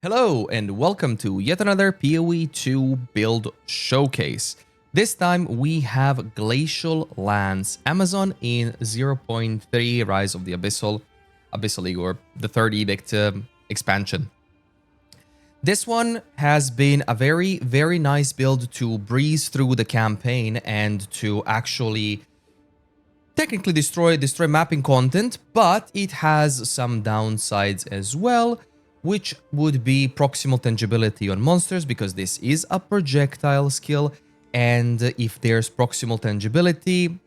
Hello and welcome to yet another PoE 2 build showcase. This time we have Glacial Lands Amazon in 0.3 Rise of the Abyssal League, or the third Edict expansion. This one has been a very nice build to breeze through the campaign and to actually technically destroy mapping content, but it has some downsides as well, which would be proximal tangibility on monsters, because this is a projectile skill, and if there's proximal tangibility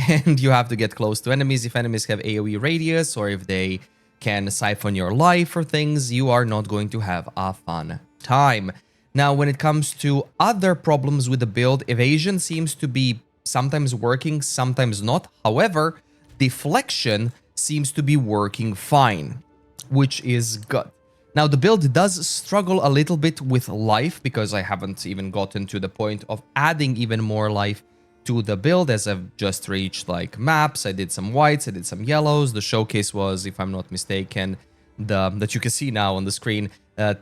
and you have to get close to enemies, if enemies have AoE radius or if they can siphon your life or things, you are not going to have a fun time. Now, when it comes to other problems with the build, evasion seems to be sometimes working, sometimes not. However, deflection seems to be working fine, which is good. Now, the build does struggle a little bit with life, because I haven't even gotten to the point of adding even more life to the build, as I've just reached like maps. I did some whites, I did some yellows. The showcase was, if I'm not mistaken, that you can see now on the screen,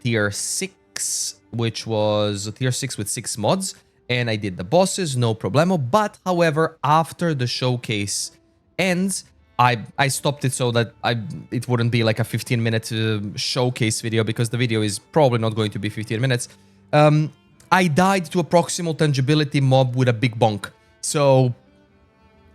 tier 6, which was tier 6 with 6 mods. And I did the bosses, no problemo. But, however, after the showcase ends, I stopped it so that it wouldn't be like a 15-minute showcase video, because the video is probably not going to be 15 minutes. I died to a proximal tangibility mob with a big bonk. So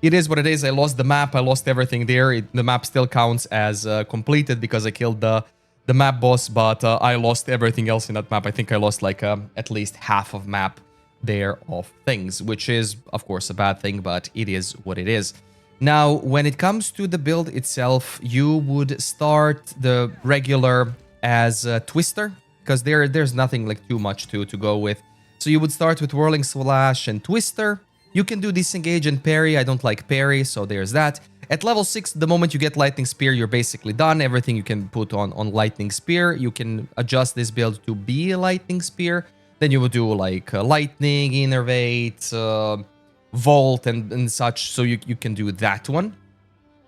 it is what it is. I lost the map. I lost everything there. The map still counts as completed because I killed the map boss, but I lost everything else in that map. I think I lost like at least half of map there of things, which is, of course, a bad thing, but it is what it is. Now, when it comes to the build itself, you would start the regular as Twister, because there's nothing like too much to go with. So you would start with Whirling Slash and Twister. You can do Disengage and Parry. I don't like Parry, so there's that. At level 6, the moment you get Lightning Spear, you're basically done. Everything you can put on Lightning Spear. You can adjust this build to be a Lightning Spear. Then you would do like Lightning, Innervate, Volt and such, so you can do that one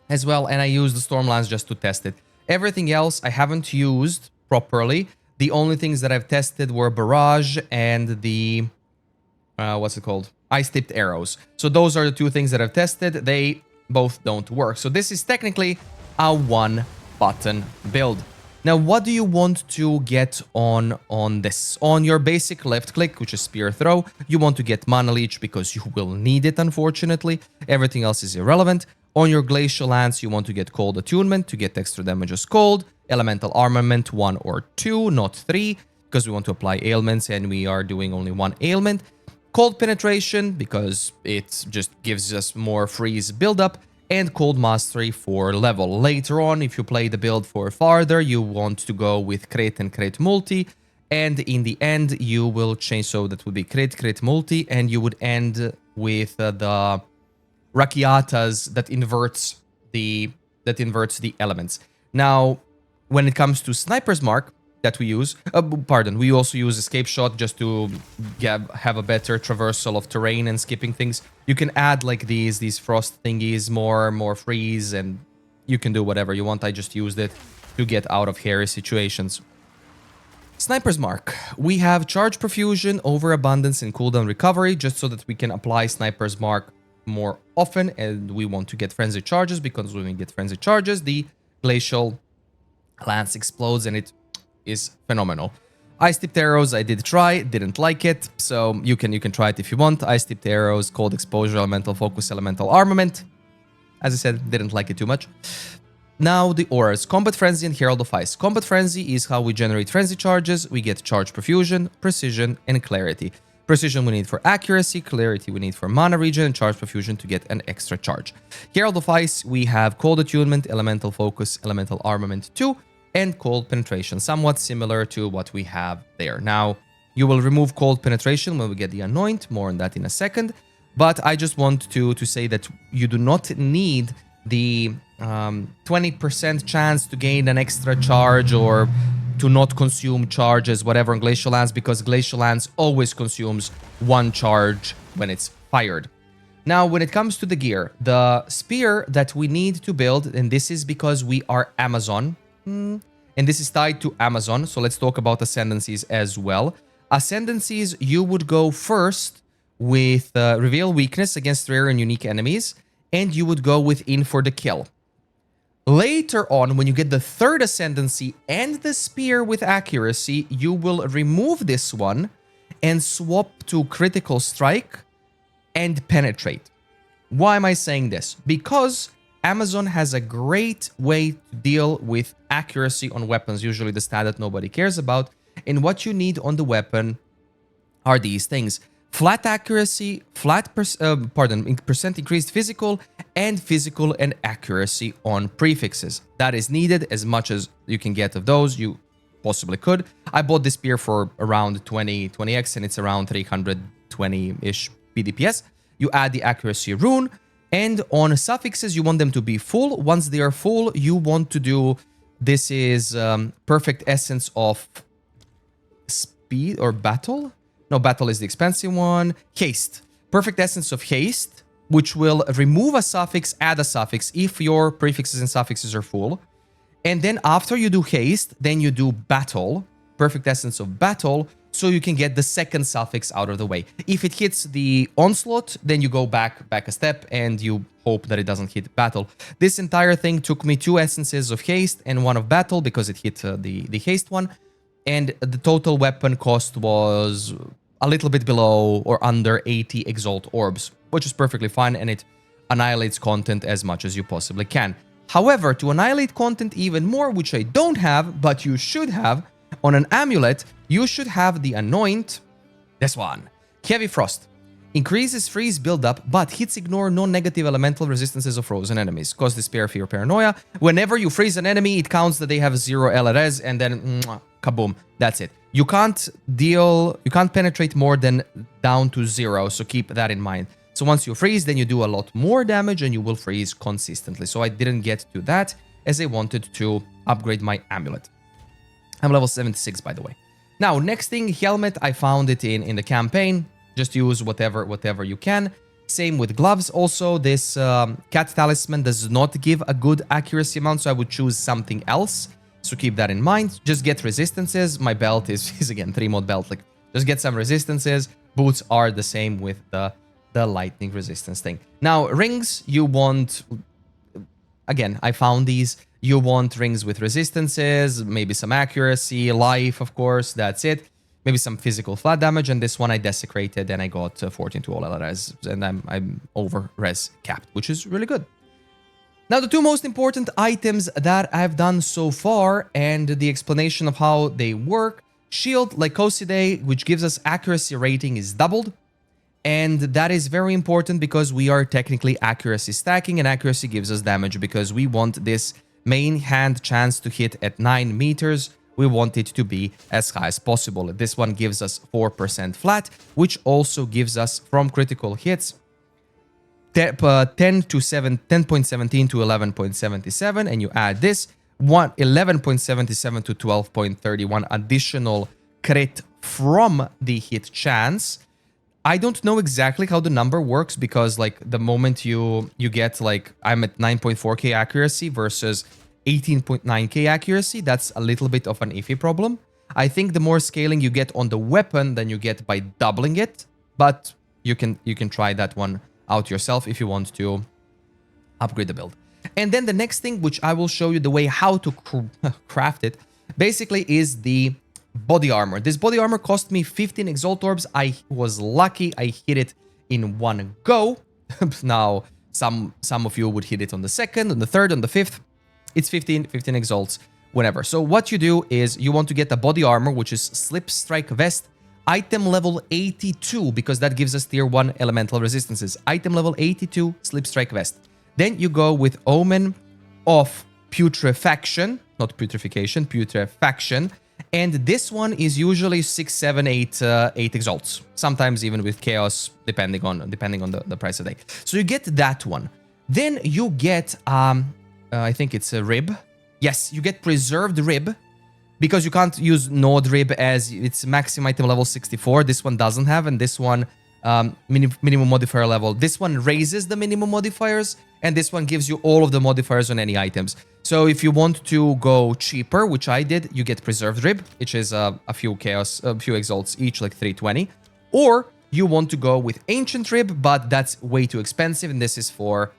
as well. And I used the Stormlands just to test it. Everything else I haven't used properly. The only things that I've tested were Barrage and the what's it called? Ice-tipped arrows. So those are the two things that I've tested. They both don't work. So this is technically a one-button build. Now, what do you want to get on this? On your basic left click, which is Spear Throw, you want to get Mana Leech, because you will need it, unfortunately. Everything else is irrelevant. On your Glacial Lands, you want to get Cold Attunement to get extra damage as cold. Elemental Armament 1 or 2, not 3, because we want to apply ailments, and we are doing only one ailment. Cold Penetration, because it just gives us more freeze buildup. And Cold Mastery for level. Later on, if you play the build for farther, you want to go with Crit and Crit Multi, and in the end, you will change, so that would be Crit Multi, and you would end with the Rakiatas that inverts the elements. Now, when it comes to Sniper's Mark that we use, we also use Escape Shot just to have a better traversal of terrain and skipping things. You can add like these frost thingies, more freeze, and you can do whatever you want. I just used it to get out of hairy situations. Sniper's Mark. We have Charge Profusion, Overabundance, and Cooldown Recovery, just so that we can apply Sniper's Mark more often, and we want to get Frenzy Charges, because when we get Frenzy Charges, the Glacial Lance explodes, and it is phenomenal. Ice-tipped arrows, I did try, didn't like it, so you can try it if you want. Ice-tipped arrows, Cold Exposure, Elemental Focus, Elemental Armament. As I said, didn't like it too much. Now, the auras. Combat Frenzy and Herald of Ice. Combat Frenzy is how we generate Frenzy Charges. We get Charge Profusion, Precision, and Clarity. Precision we need for accuracy, Clarity we need for mana regen, and Charge Profusion to get an extra charge. Herald of Ice, we have Cold Attunement, Elemental Focus, Elemental Armament 2, and Cold Penetration, somewhat similar to what we have there. Now, you will remove Cold Penetration when we get the Anoint, more on that in a second, but I just want to say that you do not need the 20% chance to gain an extra charge or to not consume charges, whatever, on Glacial Lands, because Glacial Lands always consumes one charge when it's fired. Now, when it comes to the gear, the spear that we need to build, and this is because we are Amazon, and this is tied to Amazon. So let's talk about Ascendancies as well. Ascendancies, you would go first with Reveal Weakness against rare and unique enemies, and you would go with In for the Kill. Later on, when you get the third Ascendancy and the Spear with Accuracy, you will remove this one and swap to Critical Strike and Penetrate. Why am I saying this? Because Amazon has a great way to deal with accuracy on weapons, usually the stat that nobody cares about. And what you need on the weapon are these things. Flat accuracy, percent increased physical, and physical and accuracy on prefixes. That is needed as much as you can get of those. You possibly could. I bought this spear for around 20x, and it's around 320-ish PDPS. You add the accuracy rune, and on suffixes, you want them to be full. Once they are full, you want to do, this is Perfect Essence of Speed or Battle? No, Battle is the expensive one. Haste. Perfect Essence of Haste, which will remove a suffix, add a suffix if your prefixes and suffixes are full. And then after you do Haste, then you do Battle, Perfect Essence of Battle, so you can get the second suffix out of the way. If it hits the Onslaught, then you go back a step and you hope that it doesn't hit Battle. This entire thing took me 2 Essences of Haste and 1 of Battle because it hit the Haste one. And the total weapon cost was a little bit below or under 80 Exalt Orbs, which is perfectly fine, and it annihilates content as much as you possibly can. However, to annihilate content even more, which I don't have, but you should have, on an amulet, you should have the Anoint, this one, Heavy Frost. Increases freeze buildup, but hits ignore non-negative elemental resistances of frozen enemies. Cause despair, fear, paranoia. Whenever you freeze an enemy, it counts that they have 0 LRS, and then kaboom, that's it. You can't penetrate more than down to 0, so keep that in mind. So once you freeze, then you do a lot more damage, and you will freeze consistently. So I didn't get to that, as I wanted to upgrade my amulet. I'm level 76, by the way. Now, next thing, helmet. I found it in the campaign. Just use whatever you can. Same with gloves. Also, this cat talisman does not give a good accuracy amount, so I would choose something else. So keep that in mind. Just get resistances. My belt is again 3-mod belt. Like, just get some resistances. Boots are the same with the lightning resistance thing. Now, rings, you want... Again, I found these. You want rings with resistances, maybe some accuracy, life, of course, that's it. Maybe some physical flat damage, and this one I desecrated, and I got 14 to all res, and I'm over res capped, which is really good. Now, the 2 most important items that I've done so far, and the explanation of how they work. Shield Lycosidae, which gives us accuracy rating, is doubled. And that is very important because we are technically accuracy stacking, and accuracy gives us damage because we want this main hand chance to hit at 9 meters. We want it to be as high as possible. This one gives us 4% flat, which also gives us from critical hits 10.17 to 11.77, and you add this 11.77 to 12.31 additional crit from the hit chance. I don't know exactly how the number works because, like, the moment you get, like, I'm at 9.4k accuracy versus 18.9k accuracy, that's a little bit of an iffy problem. I think the more scaling you get on the weapon than you get by doubling it, but you can try that one out yourself if you want to upgrade the build. And then the next thing, which I will show you the way how to craft it, basically is the body armor. This body armor cost me 15 Exalt Orbs. I was lucky I hit it in one go. Now, some of you would hit it on the second, on the third, on the fifth. It's 15 Exalts, whenever. So what you do is you want to get the body armor, which is Slip Strike Vest, item level 82, because that gives us tier 1 elemental resistances. Item level 82, Slip Strike Vest. Then you go with Omen of Putrefaction, not Putrefaction, Putrefaction. And this one is usually 6, 7, 8 Exalts. Sometimes even with Chaos, depending on the price of the day. So you get that one. Then you get, I think it's a Rib. Yes, you get Preserved Rib, because you can't use Node Rib as it's maximum item level 64. This one doesn't have, and this one minimum modifier level. This one raises the minimum modifiers, and this one gives you all of the modifiers on any items. So if you want to go cheaper, which I did, you get Preserved Rib, which is a few exalts each, like 320. Or you want to go with Ancient Rib, but that's way too expensive, and this is for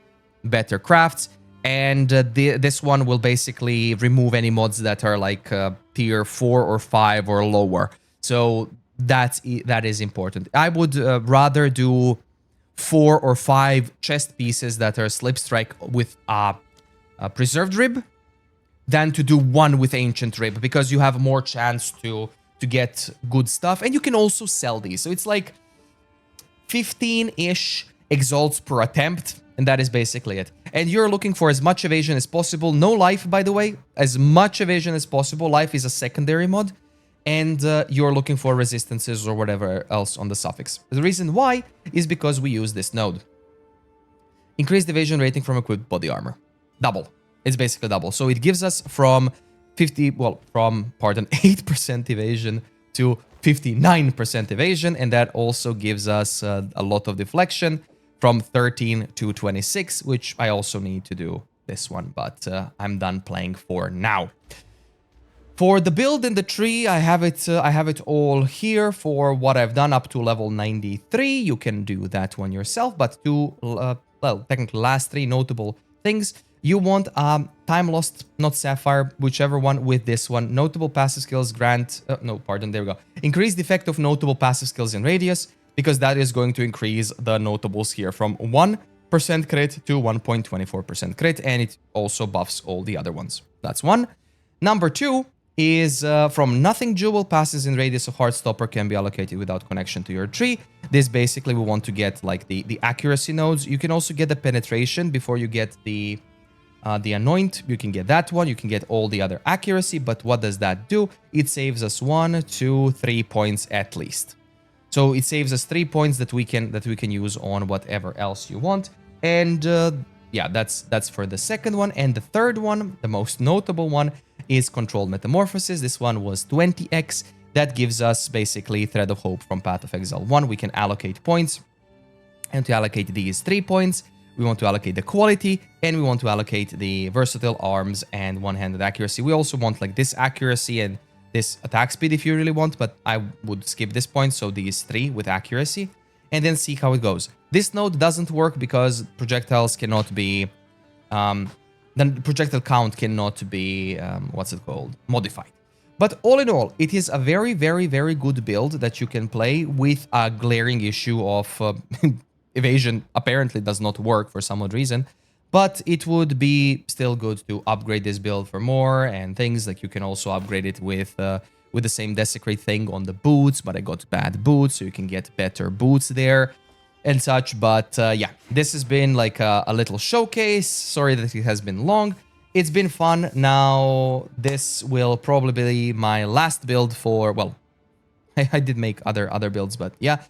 better crafts. And this one will basically remove any mods that are like tier 4 or 5 or lower. So that is important. I would rather do 4 or 5 chest pieces that are Slip Strike with a Preserved Rib than to do one with Ancient Rib, because you have more chance to get good stuff. And you can also sell these. So it's like 15-ish exalts per attempt, and that is basically it. And you're looking for as much evasion as possible. No life, by the way. As much evasion as possible. Life is a secondary mod. And you're looking for resistances or whatever else on the suffix. The reason why is because we use this node. Increased evasion rating from equipped body armor. Double. It's basically double. So it gives us from 8% evasion to 59% evasion. And that also gives us a lot of deflection from 13 to 26, which I also need to do this one. But I'm done playing for now. For the build in the tree, I have it all here for what I've done up to level 93. You can do that one yourself, but well, technically last 3 notable things. You want Time Lost, not Sapphire, whichever one with this one. Notable passive skills grant... there we go. Increase the effect of notable passive skills in radius, because that is going to increase the notables here from 1% crit to 1.24% crit, and it also buffs all the other ones. That's one. Number 2 is from nothing jewel, passes in radius of Heartstopper can be allocated without connection to your tree. This basically we want to get like the accuracy nodes. You can also get the penetration before you get the anoint. You can get that one. You can get all the other accuracy, but what does that do? It saves us 1, 2, 3 points at least. So it saves us 3 points that we can use on whatever else you want. And yeah, that's for the second one. And the third one, the most notable one, is Controlled Metamorphosis. This one was 20x. That gives us basically Thread of Hope from Path of Exile 1. We can allocate points. And to allocate these 3 points, we want to allocate the quality, and we want to allocate the versatile arms and one-handed accuracy. We also want like this accuracy and this attack speed if you really want, but I would skip this point, so these 3 with accuracy, and then see how it goes. This node doesn't work because projectiles cannot be... then projectile count cannot be, modified. But all in all, it is a very, very, very good build that you can play with a glaring issue of evasion apparently does not work for some odd reason. But it would be still good to upgrade this build for more and things. Like you can also upgrade it with the same Desecrate thing on the boots, but I got bad boots, so you can get better boots there and such. But yeah, this has been like a little showcase. Sorry that it has been long. It's been fun. Now, this will probably be my last build for, well, I did make other builds, but yeah,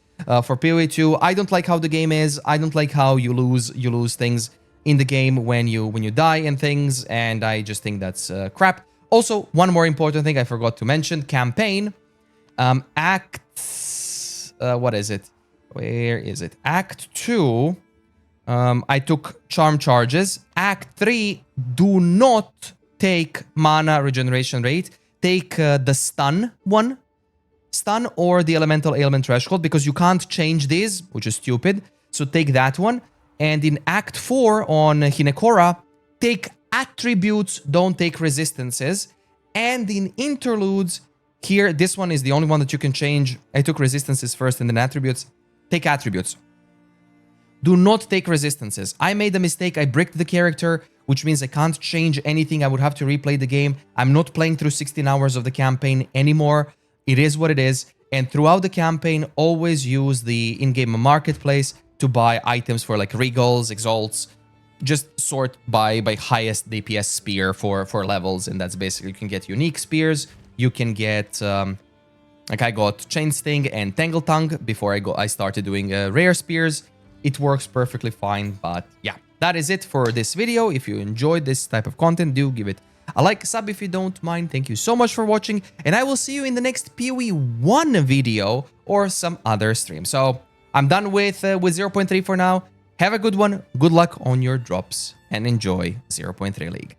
for PoE 2. I don't like how the game is. I don't like how you lose things in the game when you die and things, and I just think that's crap. Also, one more important thing I forgot to mention: campaign, what is it? Where is it? Act 2. I took charm charges. Act 3, do not take mana regeneration rate. Take the stun one. Stun or the elemental ailment threshold, because you can't change these, which is stupid. So take that one. And in Act 4 on Hinekora, take attributes, don't take resistances. And in interludes, here, this one is the only one that you can change. I took resistances first and then attributes. Take attributes. Do not take resistances. I made a mistake. I bricked the character, which means I can't change anything. I would have to replay the game. I'm not playing through 16 hours of the campaign anymore. It is what it is. And throughout the campaign, always use the in-game marketplace to buy items for like regals, exalts. Just sort by highest DPS spear for levels, and that's basically, you can get unique spears. You can get like I got Chain Sting and Tangle Tongue before I started doing rare spears. It works perfectly fine. But yeah, that is it for this video. If you enjoyed this type of content, do give it a like, sub if you don't mind. Thank you so much for watching, and I will see you in the next PoE 1 video or some other stream. So I'm done with 0.3 for now. Have a good one. Good luck on your drops and enjoy 0.3 League.